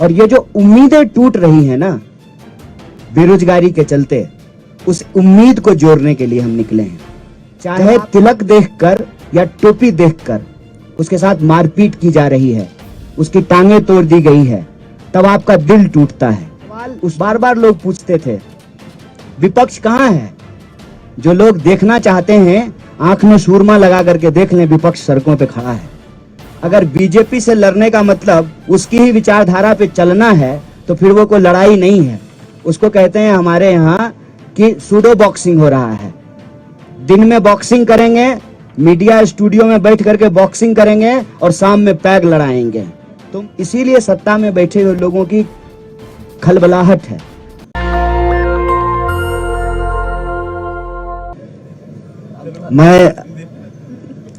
और ये जो उम्मीदें टूट रही हैं ना बेरोजगारी के चलते, उस उम्मीद को जोड़ने के लिए हम निकले हैं। चाहे तिलक देखकर या टोपी देखकर उसके साथ मारपीट की जा रही है, उसकी टांगें तोड़ दी गई है, तब आपका दिल टूटता है। उस बार बार लोग पूछते थे विपक्ष कहाँ है? जो लोग देखना चाहते हैं आंख में सूरमा लगा करके देख लें, विपक्ष सड़कों पे खड़ा है। अगर बीजेपी से लड़ने का मतलब उसकी ही विचारधारा पे चलना है तो फिर वो कोई लड़ाई नहीं है। उसको कहते हैं हमारे यहाँ कि सूडो बॉक्सिंग हो रहा है। दिन में बॉक्सिंग करेंगे, मीडिया स्टूडियो में बैठ करके बॉक्सिंग करेंगे और शाम में पैग लड़ाएंगे। तो इसीलिए सत्ता में बैठे हुए लोगों की खलबलाहट है। मैं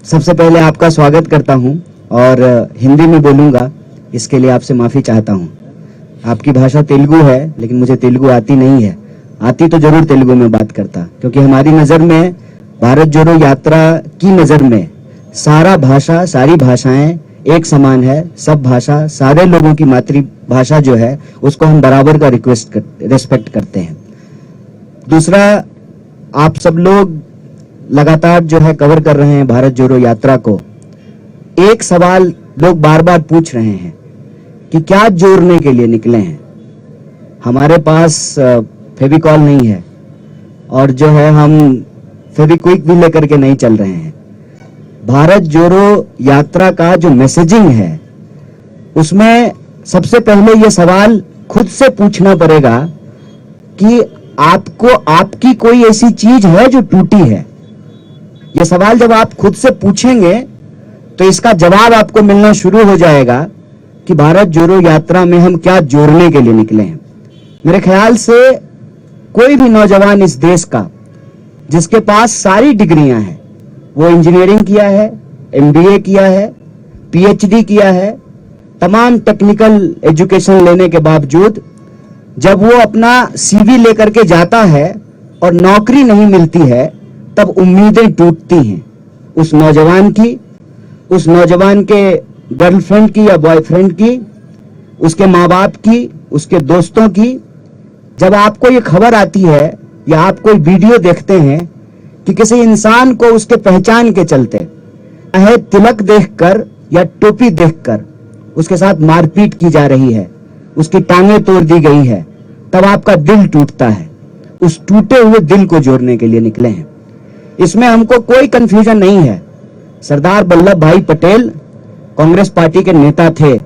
सबसे पहले आपका स्वागत करता हूं और हिंदी में बोलूंगा, इसके लिए आपसे माफी चाहता हूं। आपकी भाषा तेलुगु है, लेकिन मुझे तेलुगु आती नहीं है। आती तो जरूर तेलुगु में बात करता, क्योंकि हमारी नजर में भारत जोड़ो यात्रा की नजर में सारी भाषाएं एक समान है। सब भाषा, सारे लोगों की मातृभाषा जो है उसको हम बराबर का रेस्पेक्ट करते हैं। दूसरा, आप सब लोग लगातार जो है कवर कर रहे हैं भारत जोड़ो यात्रा को। एक सवाल लोग बार बार पूछ रहे हैं कि क्या जोड़ने के लिए निकले हैं। हमारे पास फेविकॉल नहीं है और जो है हम फेविक्विक भी लेकर के नहीं चल रहे हैं। भारत जोड़ो यात्रा का जो मैसेजिंग है उसमें सबसे पहले ये सवाल खुद से पूछना पड़ेगा कि आपको आपकी कोई ऐसी चीज है जो टूटी है। ये सवाल जब आप खुद से पूछेंगे तो इसका जवाब आपको मिलना शुरू हो जाएगा कि भारत जोड़ो यात्रा में हम क्या जोड़ने के लिए निकले हैं। मेरे ख्याल से कोई भी नौजवान इस देश का जिसके पास सारी डिग्रियां हैं, वो इंजीनियरिंग किया है, एमबीए किया है, पीएचडी किया है, तमाम टेक्निकल एजुकेशन लेने के बावजूद जब वो अपना सीवी लेकर के जाता है और नौकरी नहीं मिलती है, तब उम्मीदें टूटती हैं उस नौजवान की, उस नौजवान के गर्लफ्रेंड की या बॉयफ्रेंड की, उसके माँ बाप की, उसके दोस्तों की। जब आपको ये खबर आती है या आप कोई वीडियो देखते हैं कि किसी इंसान को उसके पहचान के चलते, चाहे तिलक देखकर या टोपी देखकर उसके साथ मारपीट की जा रही है, उसकी टांगें तोड़ दी गई है, तब आपका दिल टूटता है। उस टूटे हुए दिल को जोड़ने के लिए निकले हैं। इसमें हमको कोई कंफ्यूजन नहीं है। सरदार वल्लभ भाई पटेल कांग्रेस पार्टी के नेता थे,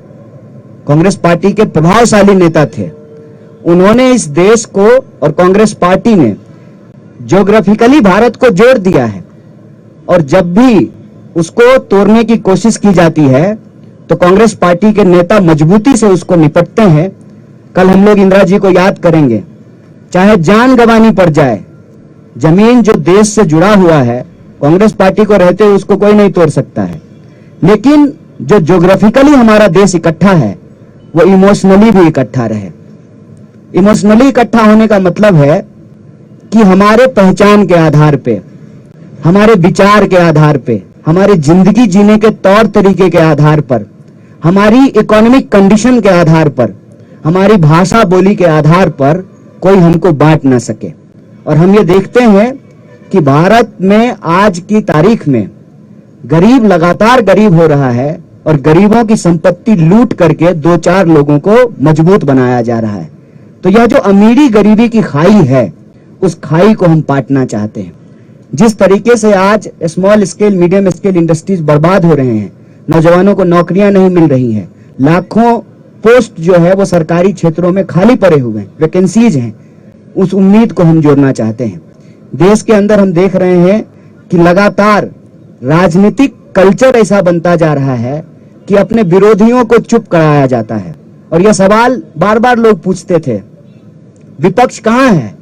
कांग्रेस पार्टी के प्रभावशाली नेता थे। उन्होंने इस देश को और कांग्रेस पार्टी ने ज्योग्राफिकली भारत को जोड़ दिया है, और जब भी उसको तोड़ने की कोशिश की जाती है तो कांग्रेस पार्टी के नेता मजबूती से उसको निपटते हैं। कल हम लोग इंदिरा जी को याद करेंगे, चाहे जान गंवानी पड़ जाए, जमीन जो देश से जुड़ा हुआ है, कांग्रेस पार्टी को रहते हुए उसको कोई नहीं तोड़ सकता है। लेकिन जो ज्योग्राफिकली हमारा देश इकट्ठा है, वो इमोशनली भी इकट्ठा रहे। इमोशनली इकट्ठा होने का मतलब है कि हमारे पहचान के आधार पे, हमारे विचार के आधार पे, हमारी जिंदगी जीने के तौर तरीके के आधार पर, हमारी इकोनॉमिक कंडीशन के आधार पर, हमारी भाषा बोली के आधार पर कोई हमको बांट ना सके। और हम ये देखते हैं कि भारत में आज की तारीख में गरीब लगातार गरीब हो रहा है और गरीबों की संपत्ति लूट करके 2-4 लोगों को मजबूत बनाया जा रहा है। तो यह जो अमीरी गरीबी की खाई है, उस खाई को हम पाटना चाहते हैं। जिस तरीके से आज small scale, medium scale industries बर्बाद हो रहे हैं, नौजवानों को नौकरियां नहीं मिल रही हैं, लाखों पोस्ट जो है वो सरकारी क्षेत्रों में खाली पड़े हुए हैं, वैकेंसीज हैं, उस उम्मीद को हम जोड़ना चाहते हैं। देश के अंदर हम देख रहे हैं कि लगातार राजनीतिक कल्चर ऐसा बनता जा रहा है कि अपने विरोधियों को चुप कराया जाता है। और यह सवाल बार बार लोग पूछते थे विपक्ष कहाँ है?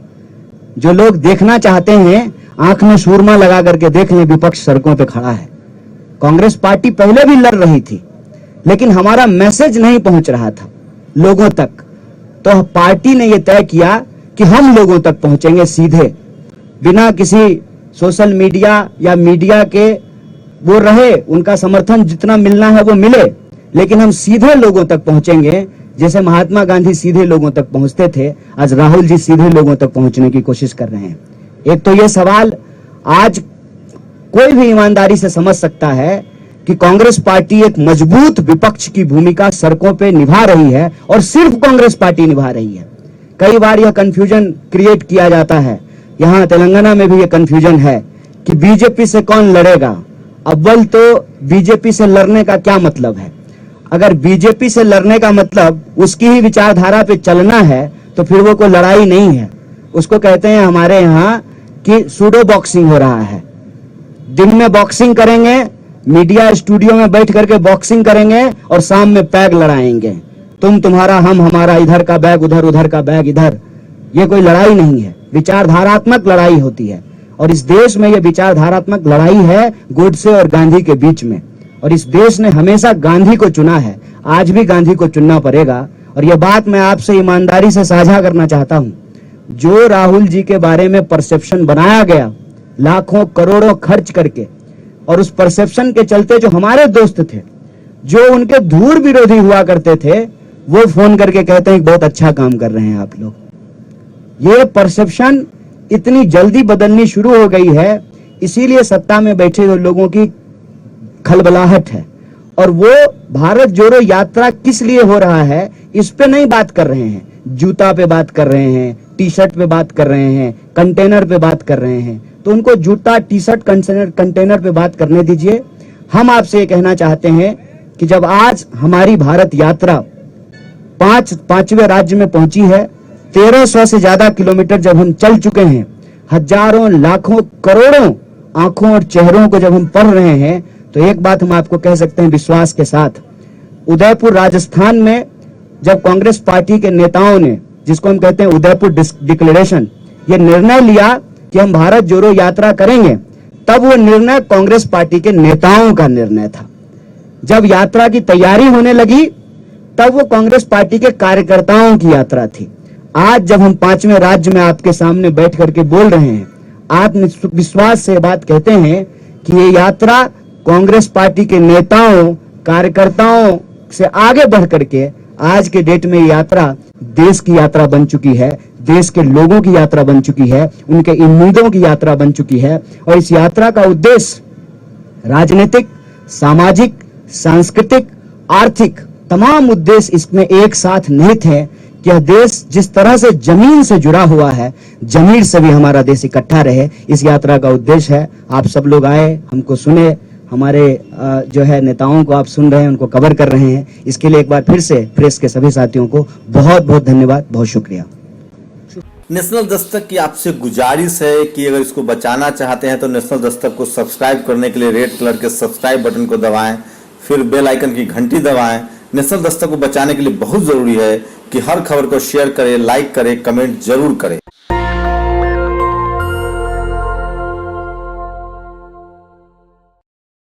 जो लोग देखना चाहते हैं आंख में सूरमा लगा करके देख लें, विपक्ष सड़कों पे खड़ा है। कांग्रेस पार्टी पहले भी लड़ रही थी, लेकिन हमारा मैसेज नहीं पहुंच रहा था लोगों तक। तो पार्टी ने यह तय किया कि हम लोगों तक पहुंचेंगे सीधे, बिना किसी सोशल मीडिया या मीडिया के वो रहे, उनका समर्थन जितना मिलना है वो मिले, लेकिन हम सीधे लोगों तक पहुंचेंगे जैसे महात्मा गांधी सीधे लोगों तक पहुंचते थे, आज राहुल जी सीधे लोगों तक पहुंचने की कोशिश कर रहे हैं। एक तो ये सवाल आज कोई भी ईमानदारी से समझ सकता है कि कांग्रेस पार्टी एक मजबूत विपक्ष की भूमिका सड़कों पे निभा रही है और सिर्फ कांग्रेस पार्टी निभा रही है। कई बार यह कंफ्यूजन क्रिएट किया जाता है, यहां तेलंगाना में भी यह कंफ्यूजन है कि बीजेपी से कौन लड़ेगा। अव्वल तो बीजेपी से लड़ने का क्या मतलब है? अगर बीजेपी से लड़ने का मतलब उसकी ही विचारधारा पे चलना है तो फिर वो कोई लड़ाई नहीं है, उसको कहते हैं हमारे यहाँ कि सूडो बॉक्सिंग हो रहा है। दिन में बॉक्सिंग करेंगे, मीडिया स्टूडियो में बैठ करके बॉक्सिंग करेंगे और शाम में पैग लड़ाएंगे, तुम तुम्हारा हम हमारा, इधर का बैग उधर, उधर का बैग इधर। ये कोई लड़ाई नहीं है, विचारधारात्मक लड़ाई होती है। और इस देश में यह विचारधारात्मक लड़ाई है गोडसे और गांधी के बीच में, और इस देश ने हमेशा गांधी को चुना है, आज भी गांधी को चुनना पड़ेगा। और यह बात मैं आपसे ईमानदारी से साझा करना चाहता हूं, जो राहुल जी के बारे में परसेप्शन बनाया गया लाखों करोड़ों खर्च करके, और उस परसेप्शन के चलते जो हमारे दोस्त थे, जो उनके धूर विरोधी हुआ करते थे, वो फोन करके कहते हैं बहुत अच्छा काम कर रहे हैं आप लोग। ये परसेप्शन इतनी जल्दी बदलनी शुरू हो गई है, इसीलिए सत्ता में बैठे हुए लोगों की खलबलाहट है। और वो भारत जोड़ो यात्रा किस लिए हो रहा है इस पे नहीं बात कर रहे हैं, जूता पे बात कर रहे हैं, टी शर्ट पे बात कर रहे हैं, कंटेनर पे बात कर रहे हैं। तो उनको जूता, टी शर्ट, कंटेनर पे बात करने दीजिए। हम आपसे ये कहना चाहते हैं कि जब आज हमारी भारत यात्रा पांचवें राज्य में पहुंची है, 1300 से ज्यादा किलोमीटर जब हम चल चुके हैं, हजारों लाखों करोड़ों आंखों और चेहरों को जब हम पढ़ रहे हैं, तो एक बात हम आपको कह सकते हैं विश्वास के साथ, उदयपुर राजस्थान में जब कांग्रेस पार्टी के नेताओं ने, जिसको हम कहते हैं उदयपुर डिक्लेरेशन, ये निर्णय लिया कि हम भारत जोड़ो यात्रा करेंगे, तब वो निर्णय कांग्रेस पार्टी के नेताओं का निर्णय था। जब यात्रा की तैयारी होने लगी तब वो कांग्रेस पार्टी के कार्यकर्ताओं की यात्रा थी। आज जब हम 5वें राज्य में आपके सामने बैठ करके बोल रहे हैं, आत्मविश्वास से बात कहते हैं कि ये यात्रा कांग्रेस पार्टी के नेताओं, कार्यकर्ताओं से आगे बढ़ करके आज के डेट में यात्रा देश की यात्रा बन चुकी है, देश के लोगों की यात्रा बन चुकी है, उनके उम्मीदों की यात्रा बन चुकी है। और इस यात्रा का उद्देश्य राजनीतिक, सामाजिक, सांस्कृतिक, आर्थिक तमाम उद्देश्य इसमें एक साथ निहित है कि यह देश जिस तरह से जमीन से जुड़ा हुआ है, जमीन से भी हमारा देश इकट्ठा रहे, इस यात्रा का उद्देश्य है। आप सब लोग आए, हमको सुने, हमारे जो है नेताओं को आप सुन रहे हैं, उनको कवर कर रहे हैं, इसके लिए एक बार फिर से प्रेस के सभी साथियों को बहुत बहुत धन्यवाद, बहुत शुक्रिया। नेशनल दस्तक की आपसे गुजारिश है कि अगर इसको बचाना चाहते हैं तो नेशनल दस्तक को सब्सक्राइब करने के लिए रेड कलर के सब्सक्राइब बटन को दबाएं, फिर बेल आइकन की घंटी दबाएं। नेशनल दस्तक को बचाने के लिए बहुत जरूरी है कि हर खबर को शेयर करें, लाइक करें, कमेंट जरूर करें।